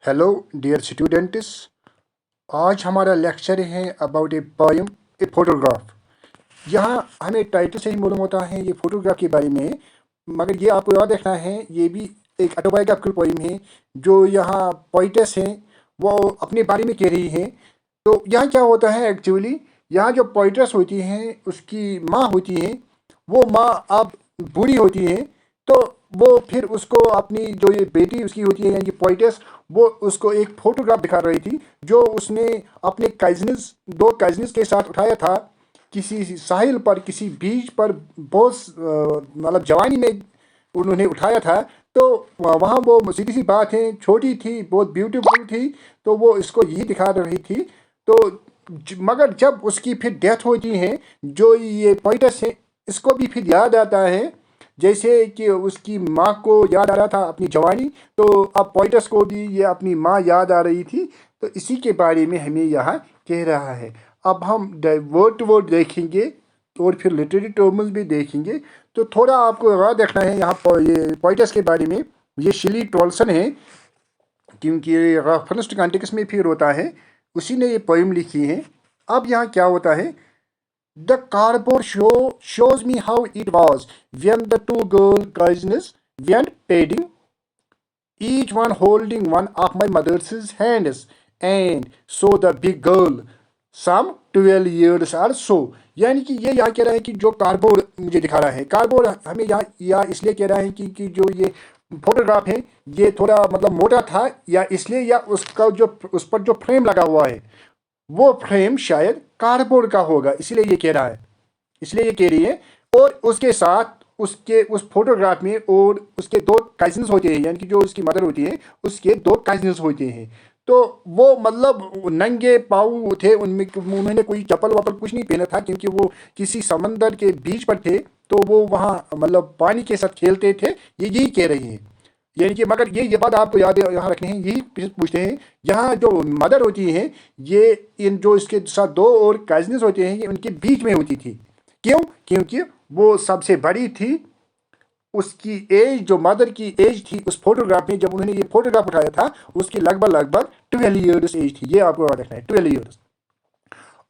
Hello dear students. आज हमारा lecture है about a poem a photograph. यहाँ हमें टाइटल से ही मालूम होता है ये फोटोग्राफ के बारे में, मगर ये आपको याद रखना है ये भी एक ऑटोबायोग्राफिकल पोएम है। जो यहाँ पोइटेस हैं वो अपने बारे में कह रही है। तो यहाँ क्या होता है एक्चुअली, यहाँ जो पोइटेस होती हैं उसकी माँ होती है, वो माँ अब बूढ़ी होती है। तो वो फिर उसको अपनी जो ये बेटी उसकी होती है यानी कि पोइटेस, वो उसको एक फोटोग्राफ दिखा रही थी जो उसने अपने कजन्स दो कजन्स के साथ उठाया था किसी साहिल पर, किसी बीच पर। बहुत मतलब जवानी में उन्होंने उठाया था। तो वहाँ वो सीधी सी बात है, छोटी थी, बहुत ब्यूटीफुल थी, तो वो इसको यही दिखा रही थी। तो मगर जब उसकी फिर डेथ होती है, जो ये पोइटस है इसको भी फिर याद आता है जैसे कि उसकी माँ को याद आ रहा था अपनी जवानी, तो अब पोइटस को भी ये अपनी माँ याद आ रही थी। तो इसी के बारे में हमें यहाँ कह रहा है। अब हम वर्ड टू वर्ड देखेंगे और फिर लिटरेरी टर्म्स भी देखेंगे। तो थोड़ा आपको याद रखना है यहाँ पर ये पोइटस के बारे में। ये शिली टॉल्सन है, क्योंकि फर्स्ट कॉन्टेक्स्ट में फिर होता है, उसी ने ये पोइम लिखी है। अब यहाँ क्या होता है, the cardboard shows me how it was when the two girl cousins went padding, each one holding one of my mother's hands, and so the big girl, some 12 years or so। यानी कि ये यहाँ कह रहा है कि जो cardboard मुझे दिखा रहा है, कार्डबोर्ड हमें यहाँ इसलिए कह रहा है कि जो ये फोटोग्राफ है ये थोड़ा मतलब मोटा था, या इसलिए या उसका जो उस पर जो फ्रेम लगा हुआ है वो फ्रेम शायद कार्डबोर्ड का होगा, इसलिए ये कह रहा है, इसलिए ये कह रही है। और उसके साथ उसके उस फोटोग्राफ में और उसके दो कजिन्स होते हैं, यानी कि जो उसकी मदर होती है उसके दो कजिन्स होते हैं। तो वो मतलब नंगे पाँव थे, उनमें उन्होंने कोई चप्पल वप्पल कुछ नहीं पहना था, क्योंकि वो किसी समंदर के बीच पर थे। तो वो वहाँ मतलब पानी के साथ खेलते थे, ये यही कह रही हैं। यानी कि मगर ये बात आपको याद यहाँ रखनी है, यही पूछते हैं। यहाँ जो मदर होती है ये इन जो इसके साथ दो और कजन्स होते हैं ये उनके बीच में होती थी। क्यों? क्योंकि वो सबसे बड़ी थी। उसकी एज, जो मदर की एज थी उस फोटोग्राफ में जब उन्होंने ये फोटोग्राफ उठाया था, उसकी लगभग लगभग 12 ईयर्स एज थी। ये आपको याद रखना है, 12 years.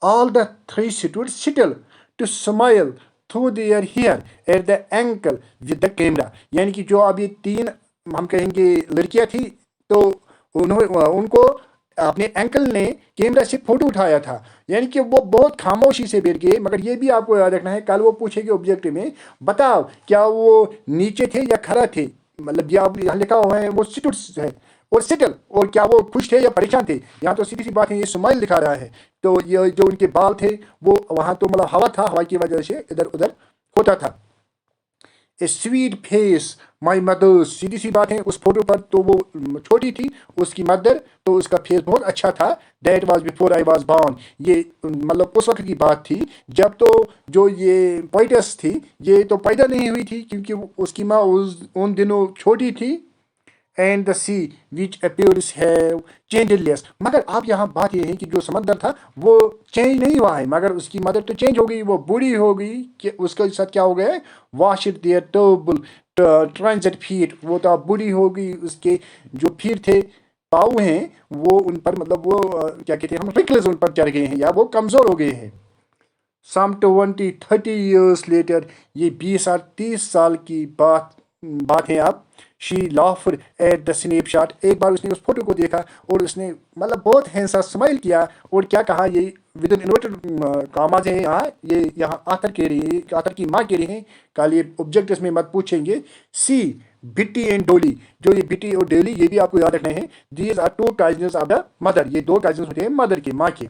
All the three stood still to smile through their hair at the ankle with the camera। यानी कि जो अब ये तीन हम कहेंगे लड़कियां थी, तो उन्होंने उनको अपने एंकल ने कैमरा से फोटो उठाया था। यानी कि वो बहुत खामोशी से बैठ गए। मगर ये भी आपको याद रखना है, कल वो पूछेगी ऑब्जेक्ट में, बताओ क्या वो नीचे थे या खड़ा थे। मतलब यहाँ लिखा हुआ है वो सिटुड्स है और सेटल, और क्या वो खुश थे या परेशान थे। यहाँ तो सीधी सी बात है, ये स्माइल दिखा रहा है। तो ये जो उनके बाल थे वो वहाँ तो मतलब हवा था, हवा की वजह से इधर उधर होता था। A sweet face my mother, सीधी सी बात है, उस फोटो पर तो वो छोटी थी, उसकी मदर, तो उसका फेस बहुत अच्छा था। That was before I was born, ये मतलब उस वक्त की बात थी जब तो जो ये पोइटस थी ये तो पैदा नहीं हुई थी, क्योंकि उसकी माँ उन दिनों छोटी थी। And the sea which appears have change less. मगर अब यहाँ बात यह है कि जो समंदर था वो चेंज नहीं हुआ है, मगर उसकी मदर तो चेंज हो गई, वो बूढ़ी हो गई। कि उसके साथ क्या हो गया है, wash it there turbulent transit feet, वो तो अब बूढ़ी हो गई, उसके जो फीट थे, पाँव हैं, वो उन पर मतलब वो क्या कहते हैं हम रिकल्स उन पर चढ़ गए हैं या वो कमज़ोर हो गए हैं। सम 20-30 ईयर्स लेटर, ये 20 और 30 साल की बात है। अब she laughed at the snapshot, एक बार उसने उस फोटो को देखा और उसने मतलब बहुत हैंसा स्माइल किया और क्या कहा, ये विद इन इन्वर्टेड कामाज है यहाँ, ये यहाँ आथर कह रही है, आथर की माँ कह रही है, कल ये ऑब्जेक्ट इसमें मत पूछेंगे। सी बिट्टी एंड डोली, जो ये बिट्टी और डोली ये भी आपको याद रखना है। These are two cousins of the mother, ये दो कजन्स होते हैं मदर के, माँ के,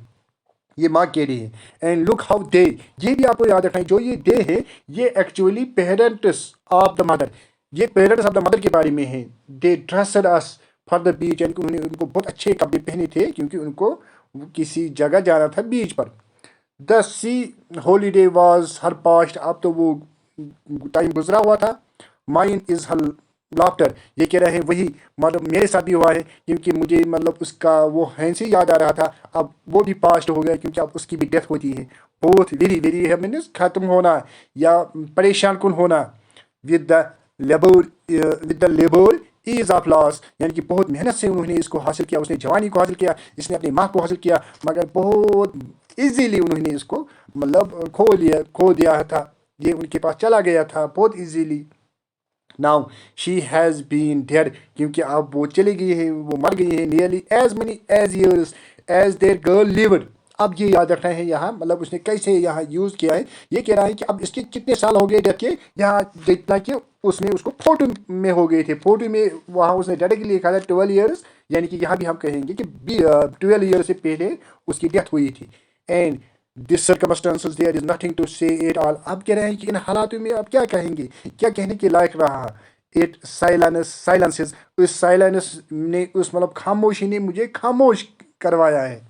ये माँ कह रही है। एंड लुक हाउ दे, ये भी आपको याद रखना है, जो ये दे है ये actually parents of the mother, ये पेरेंट्स ऑफ द मदर के बारे में है। They dressed us for the beach, यानी कि उन्होंने उनको बहुत अच्छे कपड़े पहने थे क्योंकि उनको किसी जगह जाना था बीच पर। The C holiday was her past, अब तो वो टाइम गुजरा हुआ था। माइन इज हर लाफ्टर, ये कह रहे हैं वही मतलब मेरे साथ भी हुआ है, क्योंकि मुझे मतलब उसका वो हैंसी याद आ रहा था, अब वो भी पास्ट हो गया क्योंकि अब उसकी भी डेथ होती है। बहुत वेरी वेरी है मीन्स खत्म होना या परेशान कुन होना। With the labour ease of loss, यानी कि बहुत मेहनत से उन्होंने इसको हासिल किया, उसने जवानी को हासिल किया, इसने अपनी माँ को हासिल किया, मगर बहुत इजीली उन्होंने इसको मतलब खो दिया था, ये उनके पास चला गया था बहुत easily. Now she has been dead, क्योंकि अब वो चली गई है, वो मर गई है, nearly as many as years as their girl lived. अब ये याद रखना है यहाँ, मतलब उसने कैसे यहाँ यूज़ किया है, ये कह रहा है कि अब इसके कितने साल हो गए डेथ के, यहाँ जितना कि उसने उसको फोटो में हो गए थे, फोटो में वहाँ उसने डायरेक्टली लिखा था 12 ईयर्स, यानी कि यहाँ भी हम कहेंगे कि 12 ईयर से पहले उसकी डेथ हुई थी। And this circumstances there is nothing to say it all. अब कह रहे हैं कि इन हालातों में आप क्या कहेंगे, क्या कहने के लायक रहा। इट साइलेंसेस, उस साइलेंस ने, उस मतलब खामोशी ने मुझे खामोश करवाया है।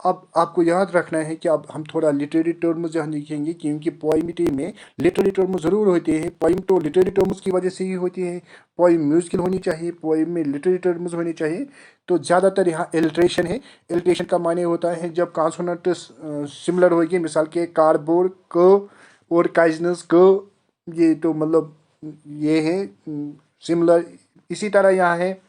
अब आपको याद रखना है कि अब हम थोड़ा लिटरेरी टर्म्स जहाँ लिखेंगे, क्योंकि पोइमिटी में लिटरेरी टर्म्स ज़रूर होते हैं। पोइम तो लिटरेरी टर्म्स की वजह से ही होती है, पोइम म्यूजिकल होनी चाहिए, पोइम में लिटरेरी टर्म्स होने चाहिए। तो ज़्यादातर यहाँ एल्ट्रेशन है। एल्ट्रेशन का माने होता है जब कॉन्सोनेंट सिमिलर होगी, मिसाल के कार्डबोर्ड क और काइजनस क, ये तो मतलब ये है सिमिलर। इसी तरह यहाँ है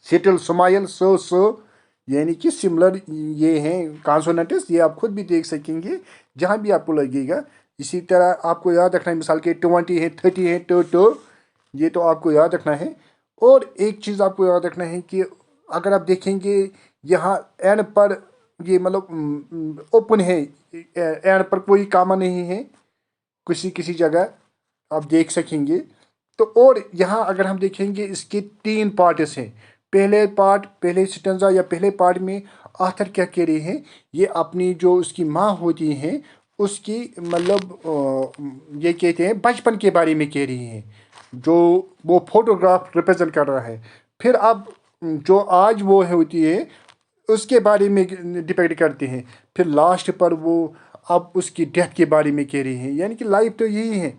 सेटल स्माइल सो, यानी कि सिमिलर ये हैं कॉन्सोनेंट्स, ये आप खुद भी देख सकेंगे जहाँ भी आपको लगेगा। इसी तरह आपको याद रखना है, मिसाल के 20 है, 30 है, टो, ये तो आपको याद रखना है। और एक चीज़ आपको याद रखना है कि अगर आप देखेंगे यहाँ एंड पर ये मतलब ओपन है, एंड पर कोई कामा नहीं है किसी किसी जगह, आप देख सकेंगे। तो और यहाँ अगर हम देखेंगे इसके 3 पार्ट्स हैं। पहले पार्ट, पहले स्टेंजा या पहले पार्ट में आथर क्या कह रहे हैं, ये अपनी जो उसकी माँ होती हैं उसकी मतलब ये कहते हैं बचपन के बारे में कह रही हैं, जो वो फोटोग्राफ रिप्रेजेंट कर रहा है। फिर अब जो आज वो होती है उसके बारे में डिपेक्ट करते हैं। फिर लास्ट पर वो अब उसकी डेथ के बारे में कह रही हैं, यानी कि लाइफ तो यही है।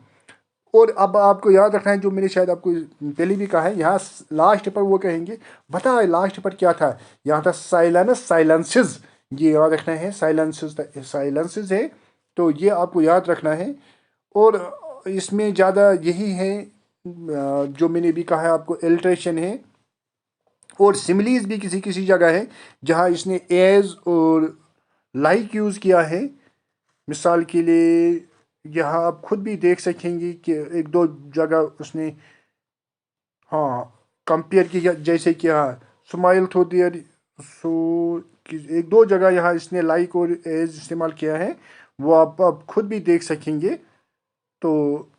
और अब आपको याद रखना है, जो मैंने शायद आपको पहले भी कहा है, यहाँ लास्ट पर वो कहेंगे, बता लास्ट पर क्या था, यहाँ था साइलेंसेस, ये याद रखना है, साइलेंसेस है, तो ये आपको याद रखना है। और इसमें ज़्यादा यही है जो मैंने भी कहा है आपको, एल्ट्रेशन है और सिमिलीज भी किसी किसी जगह है जहाँ इसने एज और लाइक यूज़ किया है। मिसाल के लिए यहाँ आप खुद भी देख सकेंगे कि एक दो जगह उसने हाँ कंपेयर किया, जैसे कि हाँ स्माइल थो देयर, सो एक दो जगह यहाँ इसने लाइक और एज इस्तेमाल किया है, वो आप खुद भी देख सकेंगे। तो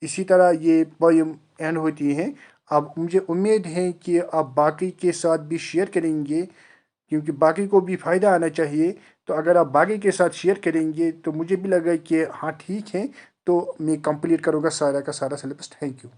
इसी तरह ये पोएम एंड होती है। अब मुझे उम्मीद है कि आप बाकी के साथ भी शेयर करेंगे, क्योंकि बाकी को भी फ़ायदा आना चाहिए। तो अगर आप बाकी के साथ शेयर करेंगे तो मुझे भी लगा कि हाँ ठीक है, तो मैं कंप्लीट करूँगा सारा का सारा सिलेबस। Thank you.